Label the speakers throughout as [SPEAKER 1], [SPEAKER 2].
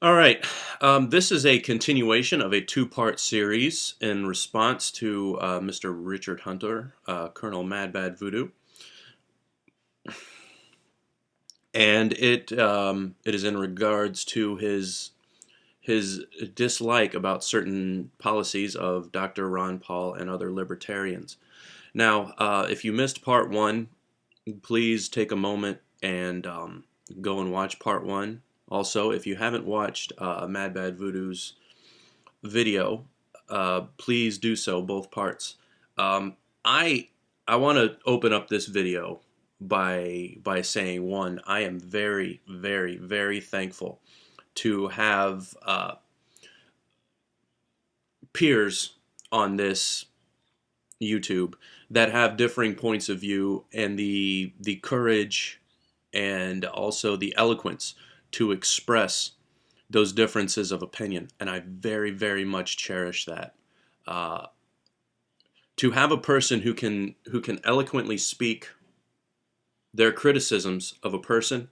[SPEAKER 1] All right. This is a continuation of a two-part series in response to Mr. Richard Hunter, Colonel Madbadvoodo, and it is in regards to his dislike about certain policies of Dr. Ron Paul and other libertarians. Now, if you missed part one, please take a moment and go and watch part one. Also, if you haven't watched Madbadvoodo's video, please do so, both parts. Um, I I want to open up this video by saying, one, I am very, very, very thankful to have peers on this YouTube that have differing points of view and the courage and also the eloquence to express those differences of opinion, and I very, very much cherish that. Uh, to have a person who can eloquently speak their criticisms of a person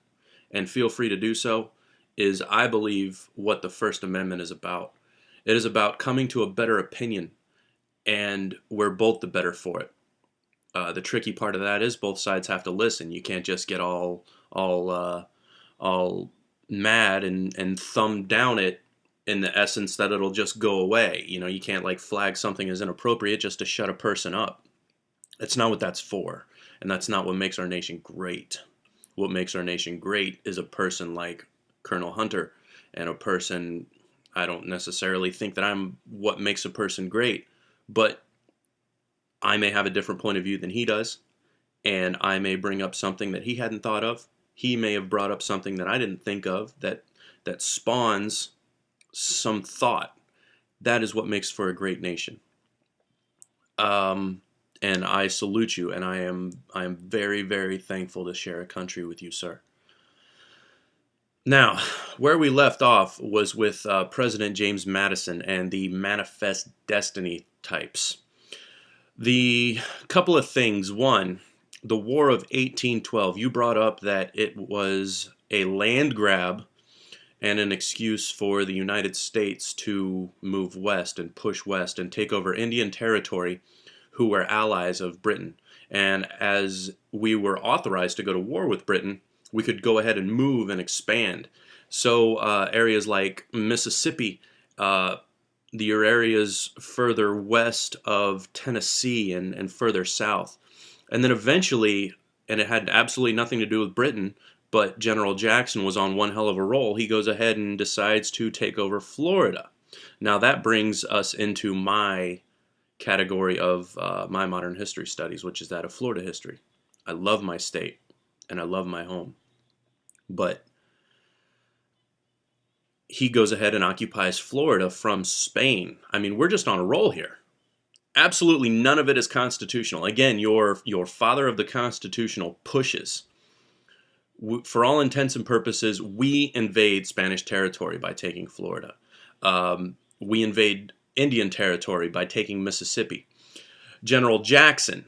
[SPEAKER 1] and feel free to do so is, I believe, what the First Amendment is about. It is about coming to a better opinion, and we're both the better for it. The tricky part of that is both sides have to listen. You can't just get all mad and thumb down it in the essence that it'll just go away. You know, you can't like flag something as inappropriate just to shut a person up. That's not what that's for, and that's not what makes our nation great. What makes our nation great is a person like Colonel Hunter, and a person, I don't necessarily think that I'm what makes a person great, but I may have a different point of view than he does, and I may bring up something that he hadn't thought of. He may have brought up something that I didn't think of that spawns some thought. That is what makes for a great nation. And I salute you, and I am very, very thankful to share a country with you, sir. Now, where we left off was with President James Madison and the manifest destiny types. The couple of things. One, the War of 1812. You brought up that it was a land grab and an excuse for the United States to move west and push west and take over Indian territory, who were allies of Britain. And as we were authorized to go to war with Britain, we could go ahead and move and expand. So areas like Mississippi, the areas further west of Tennessee and further south. And then eventually, and it had absolutely nothing to do with Britain, but General Jackson was on one hell of a roll. He goes ahead and decides to take over Florida. Now that brings us into my category of my modern history studies, which is that of Florida history. I love my state, and I love my home. But he goes ahead and occupies Florida from Spain. I mean, we're just on a roll here. Absolutely none of it is constitutional. Again, your father of the constitutional pushes. For all intents and purposes, we invade Spanish territory by taking Florida. We invade Indian territory by taking Mississippi. General Jackson,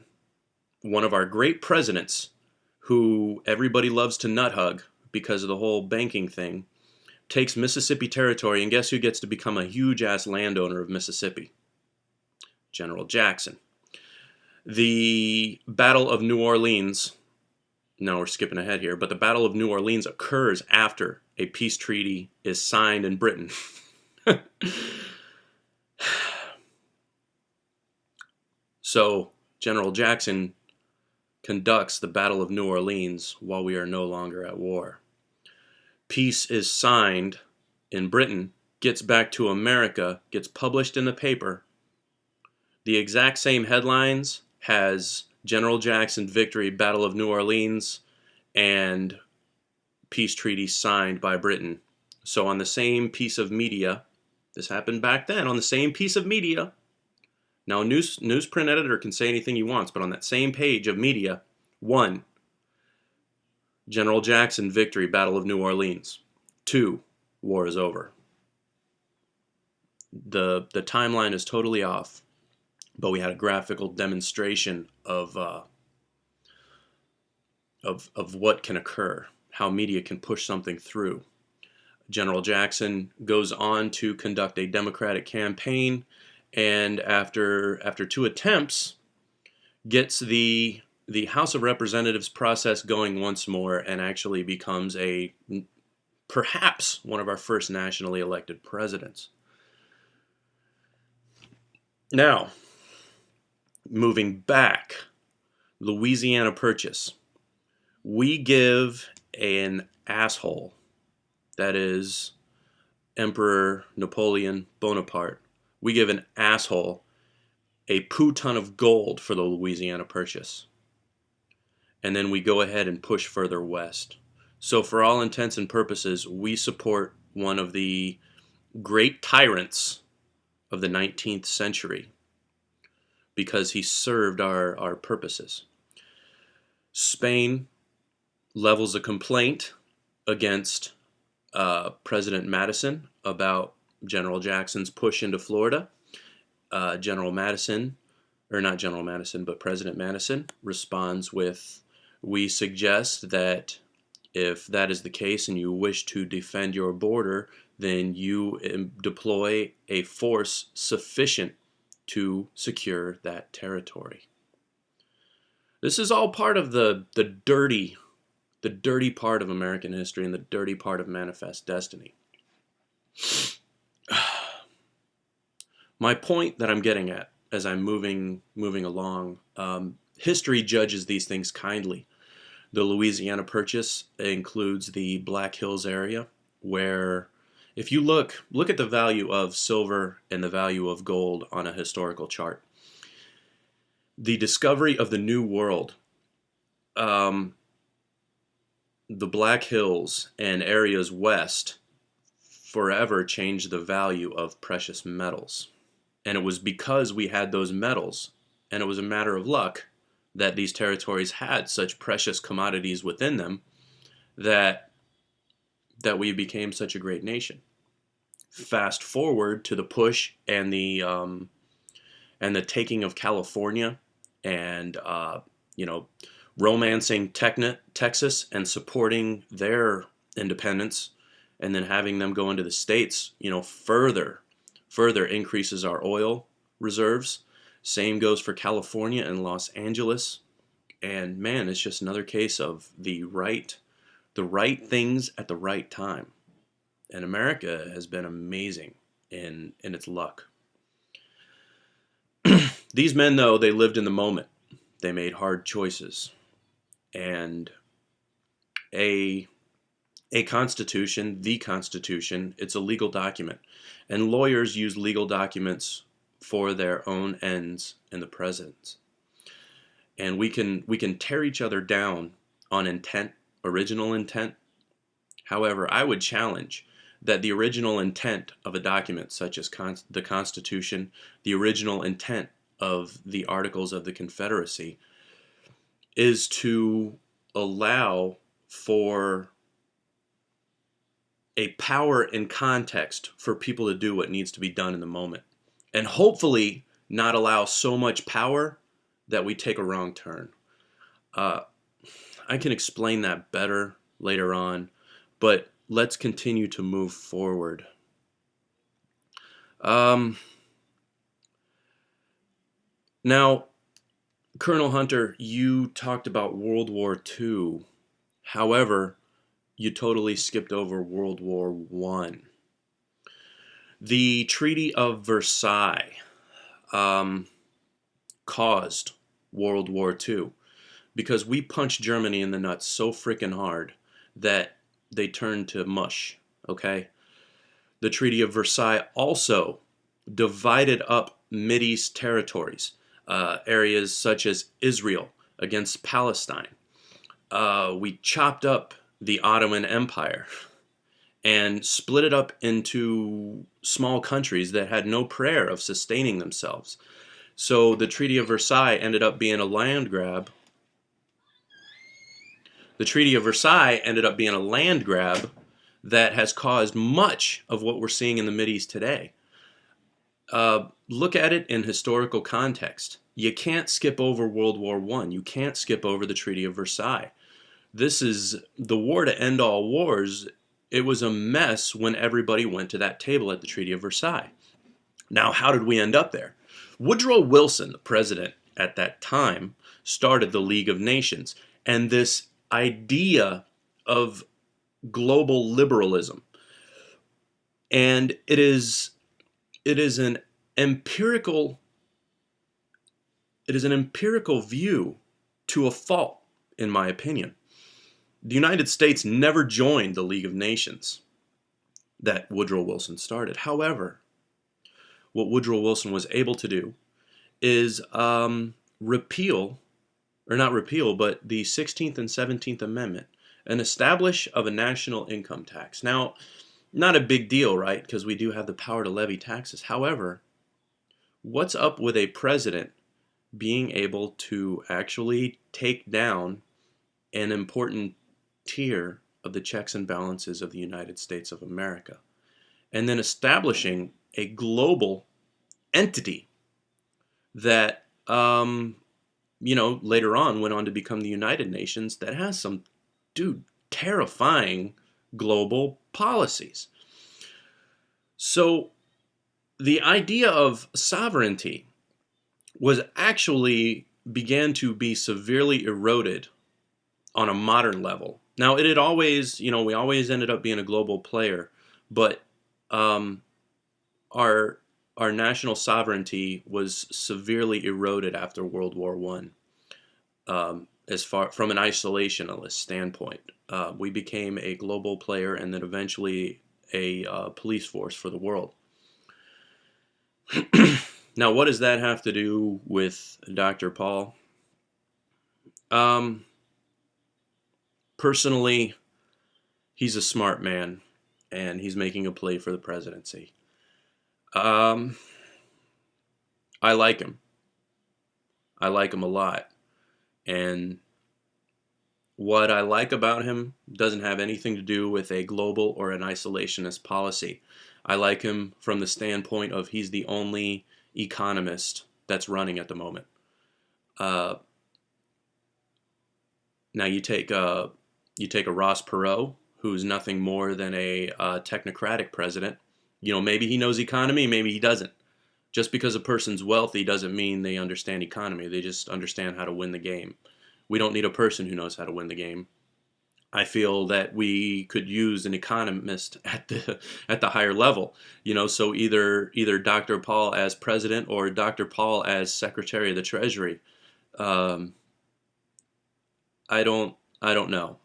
[SPEAKER 1] one of our great presidents, who everybody loves to nut hug because of the whole banking thing, takes Mississippi territory, and guess who gets to become a huge-ass landowner of Mississippi? General Jackson. The Battle of New Orleans, no, we're skipping ahead here, but the Battle of New Orleans occurs after a peace treaty is signed in Britain. So General Jackson conducts the Battle of New Orleans while we are no longer at war. Peace is signed in Britain, gets back to America, gets published in the paper. The exact same headlines has General Jackson victory, Battle of New Orleans, and peace treaty signed by Britain. So on the same piece of media, this happened back then, on the same piece of media, now a newsprint editor can say anything he wants, but on that same page of media, one, General Jackson victory, Battle of New Orleans. Two, war is over. The timeline is totally off, but we had a graphical demonstration of what can occur, how media can push something through. General Jackson goes on to conduct a Democratic campaign, and after two attempts, gets the House of Representatives process going once more, and actually becomes perhaps one of our first nationally elected presidents. Now, moving back, Louisiana Purchase. We give an asshole, that is Emperor Napoleon Bonaparte, we give an asshole a poo ton of gold for the Louisiana Purchase. And then we go ahead and push further west. So for all intents and purposes, we support one of the great tyrants of the 19th century because he served our purposes. Spain levels a complaint against President Madison about General Jackson's push into Florida. General Madison, or not General Madison, but President Madison responds with, "We suggest that if that is the case and you wish to defend your border, then you deploy a force sufficient to secure that territory." This is all part of the dirty part of American history and the dirty part of Manifest Destiny. My point that I'm getting at as I'm moving along, history judges these things kindly. The Louisiana Purchase includes the Black Hills area, where if you look at the value of silver and the value of gold on a historical chart, the discovery of the New World, the Black Hills and areas west forever changed the value of precious metals. And it was because we had those metals, and it was a matter of luck that these territories had such precious commodities within them that we became such a great nation. Fast forward to the push and the taking of California, and romancing Texas and supporting their independence, and then having them go into the States, further increases our oil reserves. Same goes for California and Los Angeles. And man, it's just another case of the right things at the right time. And America has been amazing in its luck. These men, though, they lived in the moment. They made hard choices. And a constitution, the Constitution, it's a legal document. And lawyers use legal documents for their own ends in the present. And we can tear each other down on intent, original intent. However, I would challenge that the original intent of a document such as the Constitution, the original intent of the Articles of the Confederacy, is to allow for a power and context for people to do what needs to be done in the moment. And hopefully not allow so much power that we take a wrong turn. I can explain that better later on, but let's continue to move forward. Now, Colonel Hunter, you talked about World War II. However, you totally skipped over World War I. The Treaty of Versailles caused World War II because we punched Germany in the nuts so freaking hard that they turned to mush, okay? The Treaty of Versailles also divided up Mideast territories, areas such as Israel against Palestine. We chopped up the Ottoman Empire and split it up into small countries that had no prayer of sustaining themselves. So the Treaty of Versailles ended up being a land grab. The Treaty of Versailles ended up being a land grab that has caused much of what we're seeing in the Mideast today. Look at it in historical context. You can't skip over World War I. You can't skip over the Treaty of Versailles. This is the war to end all wars. it was a mess when everybody went to that table at the Treaty of Versailles. Now, how did we end up there? Woodrow Wilson, the president at that time, started the League of Nations, and this idea of global liberalism. And it is an empirical view to a fault, in my opinion. The United States never joined the League of Nations that Woodrow Wilson started. However, what Woodrow Wilson was able to do is repeal, or not repeal, but the 16th and 17th Amendment, and establish of a national income tax. Now, not a big deal, right? Because we do have the power to levy taxes. However, what's up with a president being able to actually take down an important tier of the checks and balances of the United States of America, and then establishing a global entity that, later on went on to become the United Nations, that has some, terrifying global policies. So the idea of sovereignty was actually began to be severely eroded on a modern level. Now, it had always, we always ended up being a global player, but our national sovereignty was severely eroded after World War I. As far from an isolationist standpoint, we became a global player, and then eventually a police force for the world. Now, what does that have to do with Dr. Paul? Personally, he's a smart man, and he's making a play for the presidency. I like him. I like him a lot. And what I like about him doesn't have anything to do with a global or an isolationist policy. I like him from the standpoint of he's the only economist that's running at the moment. Now you take a Ross Perot, who's nothing more than a technocratic president. Maybe he knows economy, maybe he doesn't. Just because a person's wealthy doesn't mean they understand economy. They just understand how to win the game. We don't need a person who knows how to win the game. I feel that we could use an economist at the higher level. So either Dr. Paul as president or Dr. Paul as Secretary of the Treasury. I don't know.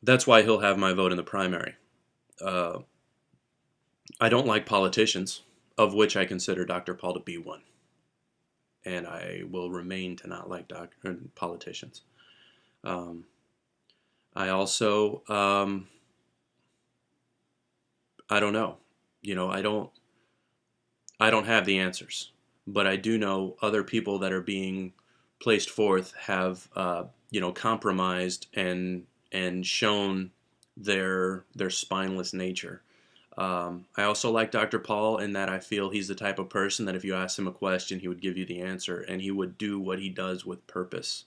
[SPEAKER 1] That's why he'll have my vote in the primary. I don't like politicians, of which I consider Dr. Paul to be one. And I will remain to not like politicians. I also, I don't know. I don't have the answers. But I do know other people that are being placed forth have, compromised and shown their spineless nature. I also like Dr. Paul in that I feel he's the type of person that if you ask him a question, he would give you the answer, and he would do what he does with purpose.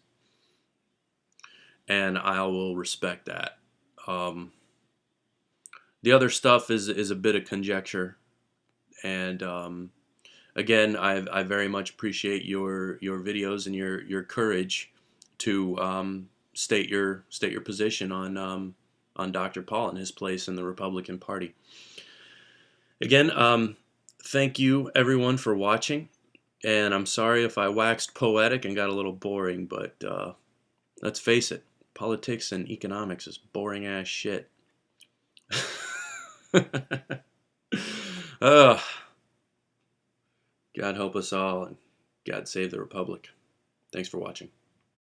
[SPEAKER 1] And I will respect that. The other stuff is a bit of conjecture, and again, I very much appreciate your videos and your courage to state your position on Dr. Paul and his place in the Republican Party. Again, thank you everyone for watching, and I'm sorry if I waxed poetic and got a little boring, but let's face it, politics and economics is boring ass shit. God help us all, and God save the Republic. Thanks for watching.